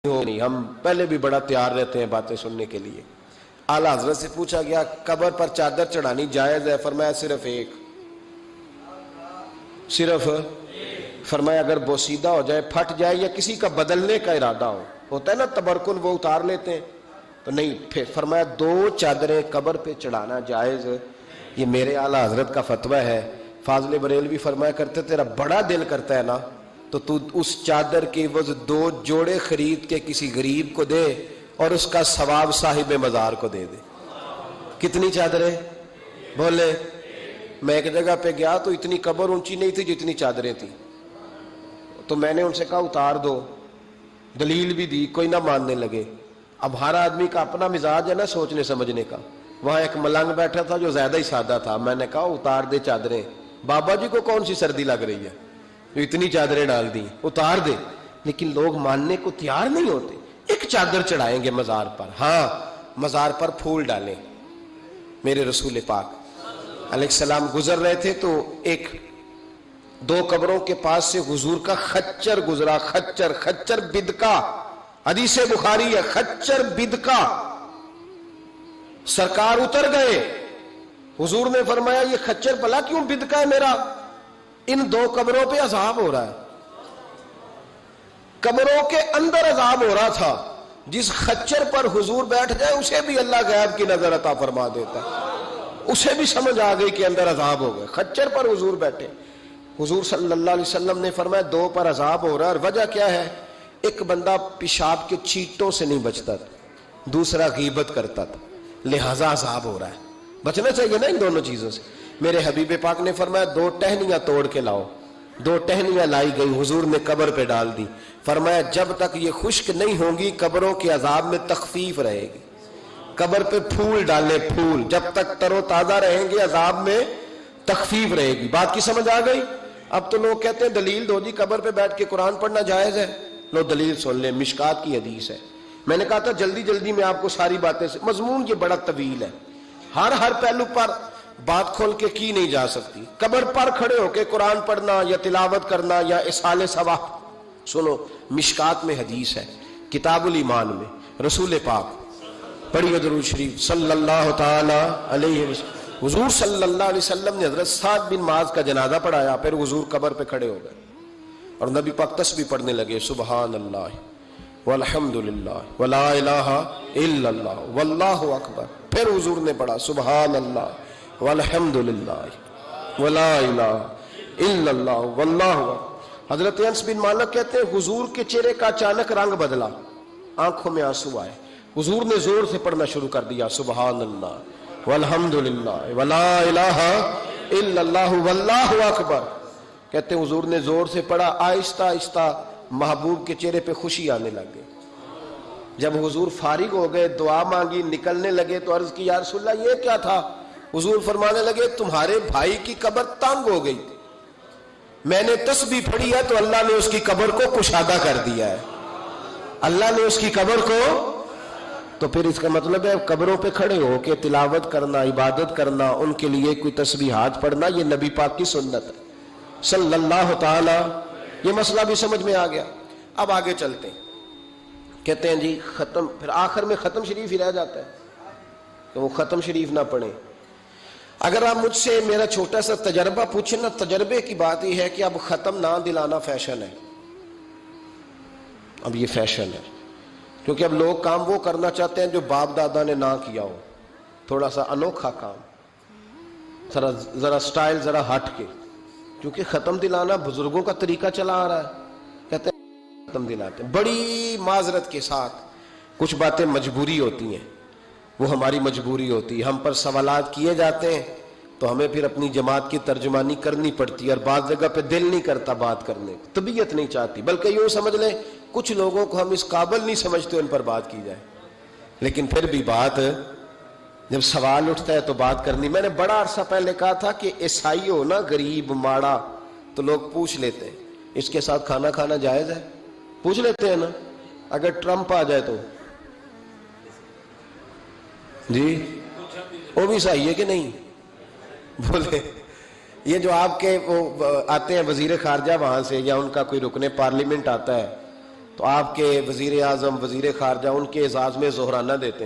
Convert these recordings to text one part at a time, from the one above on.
ہو نہیں، ہم پہلے بھی بڑا تیار رہتے ہیں باتیں سننے کے لیے۔ اعلیٰ حضرت سے پوچھا گیا قبر پر چادر چڑھانی جائز ہے؟ فرمایا صرف ایک، صرف فرمایا اگر بوسیدہ ہو جائے، پھٹ جائے یا کسی کا بدلنے کا ارادہ ہو، ہوتا ہے نا تبرکن، وہ اتار لیتے ہیں تو نہیں، پھر فرمایا 2 چادریں قبر پہ چڑھانا جائز۔ یہ میرے اعلیٰ حضرت کا فتویٰ ہے۔ فاضل بریلوی فرمایا کرتے تیرا بڑا دل کرتا ہے نا تو تو اس چادر کے عوض 2 جوڑے خرید کے کسی غریب کو دے اور اس کا ثواب صاحب مزار کو دے دے۔ کتنی چادریں بولے؟ میں ایک جگہ پہ گیا تو اتنی قبر اونچی نہیں تھی جتنی چادریں تھیں، تو میں نے ان سے کہا اتار دو، دلیل بھی دی، کوئی نہ ماننے لگے۔ اب ہر آدمی کا اپنا مزاج ہے نا سوچنے سمجھنے کا۔ وہاں ایک ملنگ بیٹھا تھا جو زیادہ ہی سادہ تھا، میں نے کہا اتار دے چادریں، بابا جی کو کون سی سردی لگ رہی ہے جو اتنی چادریں ڈال دی، اتار دے۔ لیکن لوگ ماننے کو تیار نہیں ہوتے۔ ایک چادر چڑھائیں گے مزار پر، ہاں مزار پر پھول ڈالیں۔ میرے رسول پاک علیہ السلام گزر رہے تھے تو 2 قبروں کے پاس سے حضور کا خچر گزرا، خچر بدکا، حدیث بخاری ہے، خچر بدکا۔ سرکار اتر گئے، حضور نے فرمایا یہ خچر بھلا کیوں بدکا ہے میرا؟ ان 2 قبروں پہ عذاب ہو رہا ہے۔ قبروں کے اندر عذاب ہو رہا تھا، جس خچر پر حضور بیٹھ گئے اسے بھی اللہ غیب کی نظر عطا فرما دیتا ہے، اسے بھی سمجھ آ گئی کہ اندر عذاب ہو گئے۔ خچر پر حضور بیٹھے، حضور صلی اللہ علیہ وسلم نے فرمایا 2 پر عذاب ہو رہا ہے، اور وجہ کیا ہے؟ ایک بندہ پیشاب کے چیٹوں سے نہیں بچتا تھا، دوسرا غیبت کرتا تھا، لہذا عذاب ہو رہا ہے۔ بچنا چاہیے نا ان دونوں چیزوں سے۔ میرے حبیب پاک نے فرمایا 2 ٹہنیاں توڑ کے لاؤ۔ 2 ٹہنیاں لائی گئی، حضور نے قبر پہ ڈال دی۔ فرمایا جب تک یہ خشک نہیں ہوں گی قبروں کے عذاب میں تخفیف رہے گی۔ قبر پہ پھول ڈالے، پھول جب تک تر و تازہ رہیں گے عذاب میں تخفیف رہے گی۔ بات کی سمجھ آ گئی؟ اب تو لوگ کہتے ہیں دلیل دو جی، قبر پہ بیٹھ کے قرآن پڑھنا جائز ہے۔ لو دلیل سن لیں، مشکات کی حدیث ہے۔ میں نے کہا تھا جلدی میں آپ کو ساری باتیں سے، مضمون یہ بڑا طویل ہے، ہر پہلو پر بات کھول کے کی نہیں جا سکتی۔ قبر پر کھڑے ہو کے قرآن پڑھنا یا تلاوت کرنا یا اصحال ثواب، سنو مشکات میں حدیث ہے، کتاب الایمان میں رسول پاک پڑھیے درود شریف صلی اللہ تعالی علیہ وسلم۔ حضور صلی اللہ علیہ وسلم نے حضرت سعد بن معاذ کا جنازہ پڑھایا، پھر حضور قبر پہ کھڑے ہو گئے اور نبی پاک تسبیح پڑھنے لگے، سبحان اللہ والحمد للہ ولا الہ الا اللہ واللہ اکبر۔ پھر حضور نے پڑھا سبحان اللہ والحمد للہ ولا الہ الا اللہ واللہ اکبر۔ حضرت انس بن مالک کہتے ہیں حضور کے چہرے کا اچانک رنگ بدلا، آنکھوں میں آنسو آئے، حضور نے زور سے پڑھنا شروع کر دیا سبحان اللہ والحمد للہ ولا الہ الا اللہ واللہ اکبر۔ کہتے ہیں حضور نے زور سے پڑھا، آہستہ آہستہ محبوب کے چہرے پہ خوشی آنے لگ گئی۔ جب حضور فارغ ہو گئے، دعا مانگی، نکلنے لگے تو عرض کی یا رسول اللہ یہ کیا تھا؟ حضور فرمانے لگے تمہارے بھائی کی قبر تنگ ہو گئی تھی، میں نے تسبیح پڑھی ہے تو اللہ نے اس کی قبر کو کشادہ کر دیا ہے، اللہ نے اس کی قبر کو۔ تو پھر اس کا مطلب ہے قبروں پہ کھڑے ہو کے تلاوت کرنا، عبادت کرنا، ان کے لیے کوئی تسبیحات پڑھنا، یہ نبی پاک کی سنت ہے صلی اللہ تعالی۔ یہ مسئلہ بھی سمجھ میں آ گیا۔ اب آگے چلتے ہیں، کہتے ہیں جی ختم، پھر آخر میں ختم شریف ہی رہ جاتا ہے کہ وہ ختم شریف نہ پڑھیں۔ اگر آپ مجھ سے میرا چھوٹا سا تجربہ پوچھیں نا، تجربے کی بات یہ ہے کہ اب ختم نہ دلانا فیشن ہے، اب یہ فیشن ہے، کیونکہ اب لوگ کام وہ کرنا چاہتے ہیں جو باپ دادا نے نہ کیا ہو، تھوڑا سا انوکھا کام، ذرا سٹائل ذرا ہٹ کے، کیونکہ ختم دلانا بزرگوں کا طریقہ چلا آ رہا ہے، کہتے ہیں ختم دلاتے ہیں۔ بڑی معذرت کے ساتھ کچھ باتیں مجبوری ہوتی ہیں، وہ ہماری مجبوری ہوتی ہے، ہم پر سوالات کیے جاتے ہیں تو ہمیں پھر اپنی جماعت کی ترجمانی کرنی پڑتی ہے، اور بعض جگہ پہ دل نہیں کرتا بات کرنے کو، طبیعت نہیں چاہتی، بلکہ یوں سمجھ لیں کچھ لوگوں کو ہم اس قابل نہیں سمجھتے ان پر بات کی جائے، لیکن پھر بھی بات جب سوال اٹھتا ہے تو بات کرنی۔ میں نے بڑا عرصہ پہلے کہا تھا کہ عیسائی ہو نا، غریب ماڑا، تو لوگ پوچھ لیتے ہیں اس کے ساتھ کھانا کھانا جائز ہے، پوچھ لیتے ہیں نا۔ اگر ٹرمپ آ جائے تو جی وہ بھی صحیح ہے کہ نہیں؟ بولے یہ جو آپ کے وہ آتے ہیں وزیر خارجہ وہاں سے، یا ان کا کوئی رکن پارلیمنٹ آتا ہے تو آپ کے وزیر اعظم وزیر خارجہ ان کے اعزاز میں ظہرانہ دیتے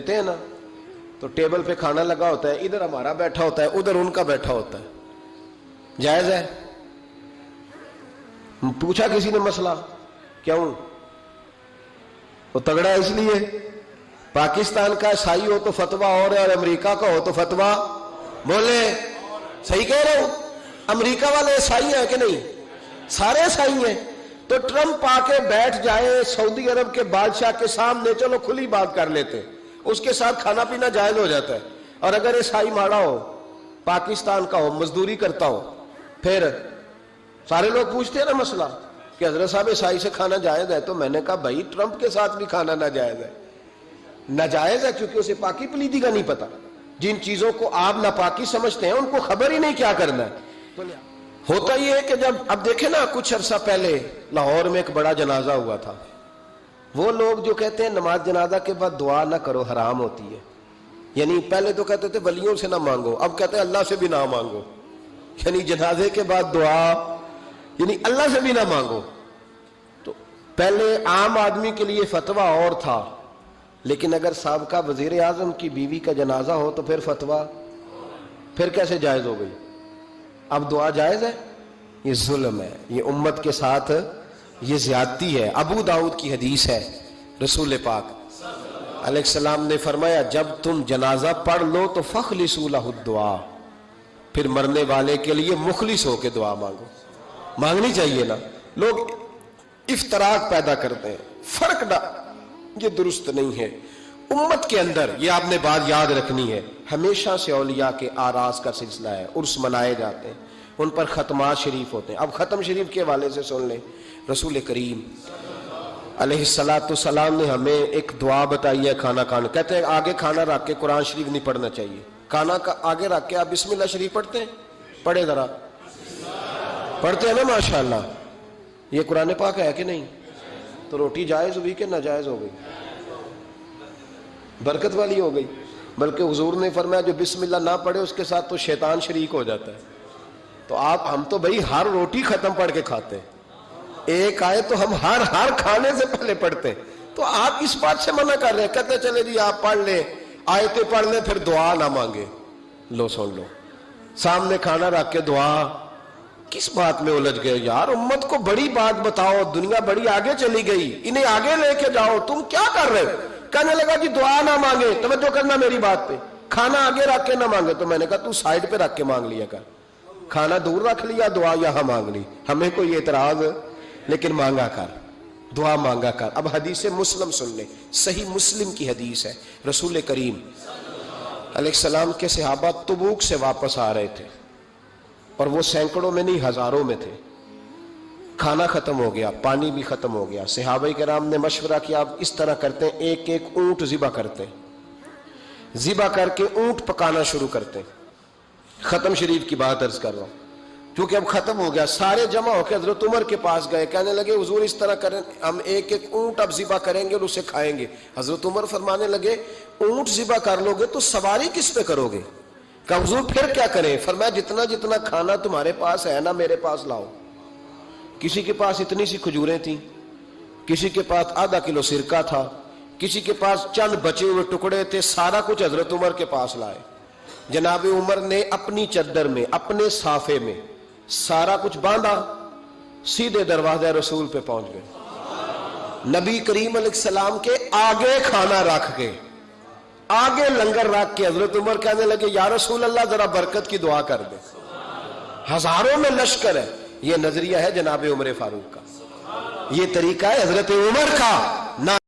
ہیں نا، تو ٹیبل پہ کھانا لگا ہوتا ہے، ادھر ہمارا بیٹھا ہوتا ہے، ادھر ان کا بیٹھا ہوتا ہے، جائز ہے؟ پوچھا کسی نے مسئلہ؟ کیوں؟ وہ تگڑا اس لیے پاکستان کا عیسائی ہو تو فتویٰ اور ہے، اور امریکہ کا ہو تو فتویٰ بولے صحیح کہہ رہے ہو؟ امریکہ والے عیسائی ہیں کہ نہیں؟ سارے عیسائی ہیں۔ تو ٹرمپ آ کے بیٹھ جائے سعودی عرب کے بادشاہ کے سامنے، چلو کھلی بات کر لیتے، اس کے ساتھ کھانا پینا جائز ہو جاتا ہے۔ اور اگر عیسائی ماڑا ہو، پاکستان کا ہو، مزدوری کرتا ہو، پھر سارے لوگ پوچھتے ہیں نا مسئلہ کہ حضرت صاحب عیسائی سے کھانا جائز ہے، تو میں نے کہا بھائی ٹرمپ کے ساتھ بھی کھانا ناجائز ہے۔ ناجائز ہے کیونکہ اسے پاکی پلیدی کا نہیں پتا۔ جن چیزوں کو آپ ناپاکی سمجھتے ہیں ان کو خبر ہی نہیں کیا کرنا ہے۔ ہوتا یہ ہے کہ جب اب دیکھیں نا، کچھ عرصہ پہلے لاہور میں ایک بڑا جنازہ ہوا تھا، وہ لوگ جو کہتے ہیں نماز جنازہ کے بعد دعا نہ کرو، حرام ہوتی ہے، یعنی پہلے تو کہتے تھے ولیوں سے نہ مانگو، اب کہتے ہیں اللہ سے بھی نہ مانگو، یعنی جنازے کے بعد دعا یعنی اللہ سے بھی نہ مانگو۔ تو پہلے عام آدمی کے لیے فتویٰ اور تھا، لیکن اگر سابقہ وزیر اعظم کی بیوی کا جنازہ ہو تو پھر فتویٰ پھر کیسے جائز ہو گئی؟ اب دعا جائز ہے؟ یہ ظلم ہے، یہ امت کے ساتھ یہ زیادتی ہے۔ ابو داؤد کی حدیث ہے، رسول پاک علیہ السلام نے فرمایا جب تم جنازہ پڑھ لو تو فخلصوا لہ الدعاء، پھر مرنے والے کے لیے مخلص ہو کے دعا مانگو۔ مانگنی چاہیے نا، لوگ افتراق پیدا کرتے ہیں، فرق نہ، یہ درست نہیں ہے۔ امت کے اندر یہ آپ نے بات یاد رکھنی ہے، ہمیشہ سے اولیاء کے آراس کا سلسلہ ہے، عرس منائے جاتے ہیں، ان پر ختمات شریف ہوتے ہیں۔ اب ختم شریف کے حوالے سے سن لیں، رسول کریم علیہ السلام نے ہمیں ایک دعا بتائی ہے کھانا کھانے، کہتے ہیں آگے کھانا رکھ کے قرآن شریف نہیں پڑھنا چاہیے، کھانا کا آگے رکھ کے آپ بسم اللہ شریف پڑھتے ہیں؟ پڑھے ذرا، پڑھتے ہیں نا ماشاءاللہ؟ یہ قرآن پاک ہے کہ نہیں؟ تو روٹی جائز ہوئی کہ ناجائز ہو گئی؟ برکت والی ہو گئی، بلکہ حضور نے فرمایا جو بسم اللہ نہ پڑھے اس کے ساتھ تو شیطان شریک ہو جاتا ہے۔ تو ہم تو بھائی ہر روٹی ختم پڑھ کے کھاتے ہیں، ایک آئے تو ہم ہر کھانے سے پہلے پڑھتے ہیں، تو آپ اس بات سے منع کر رہے ہیں، کہتے چلے جی آپ پڑھ لیں، آیتیں پڑھ لیں پھر دعا نہ مانگے۔ لو سن لو، سامنے کھانا رکھ کے دعا، کس بات میں الجھ گئے یار؟ امت کو بڑی بات بتاؤ، دنیا بڑی آگے چلی گئی، انہیں آگے لے کے جاؤ، تم کیا کر رہے ہو؟ کہنے لگا جی دعا نہ مانگے، توجہ کرنا میری بات پہ، کھانا آگے رکھ کے نہ مانگے۔ تو میں نے کہا تو سائیڈ پہ رکھ کے مانگ لیا کر، کھانا دور رکھ لیا، دعا یہاں مانگ لی، ہمیں کوئی اعتراض لیکن مانگا کر، دعا مانگا کر۔ اب حدیث مسلم سن لیں، صحیح مسلم کی حدیث ہے، رسول کریم علیہ السلام کے صحابہ تبوک سے واپس آ رہے تھے، اور وہ سینکڑوں میں نہیں ہزاروں میں تھے، کھانا ختم ہو گیا، پانی بھی ختم ہو گیا، صحابہ کرام نے مشورہ کیا اب اس طرح کرتے ہیں، ایک ایک اونٹ ذبح کرتے ہیں، ذبح کر کے اونٹ پکانا شروع کرتے ہیں۔ ختم شریف کی بات عرض کر رہا ہوں کیونکہ اب ختم ہو گیا، سارے جمع ہو کے حضرت عمر کے پاس گئے، کہنے لگے حضور اس طرح کریں، ہم ایک ایک اونٹ اب ذبح کریں گے اور اسے کھائیں گے۔ حضرت عمر فرمانے لگے اونٹ ذبح کر لو گے تو سواری کس پہ کرو گے؟ کہ حضور پھر کیا کریں؟ فرمایا جتنا جتنا کھانا تمہارے پاس ہے نا میرے پاس لاؤ۔ کسی کے پاس اتنی سی کھجوریں تھیں، کسی کے پاس آدھا کلو سرکہ تھا، کسی کے پاس چند بچے ہوئے ٹکڑے تھے، سارا کچھ حضرت عمر کے پاس لائے۔ جناب عمر نے اپنی چادر میں، اپنے صافے میں سارا کچھ باندھا، سیدھے دروازہ رسول پہ پہنچ گئے، نبی کریم علیہ السلام کے آگے کھانا رکھ کے، آگے لنگر رکھ کے حضرت عمر کہنے لگے یا رسول اللہ ذرا برکت کی دعا کر دے۔ ہزاروں میں لشکر ہے، یہ نظریہ ہے جناب عمر فاروق کا، یہ طریقہ ہے حضرت عمر کا، نہ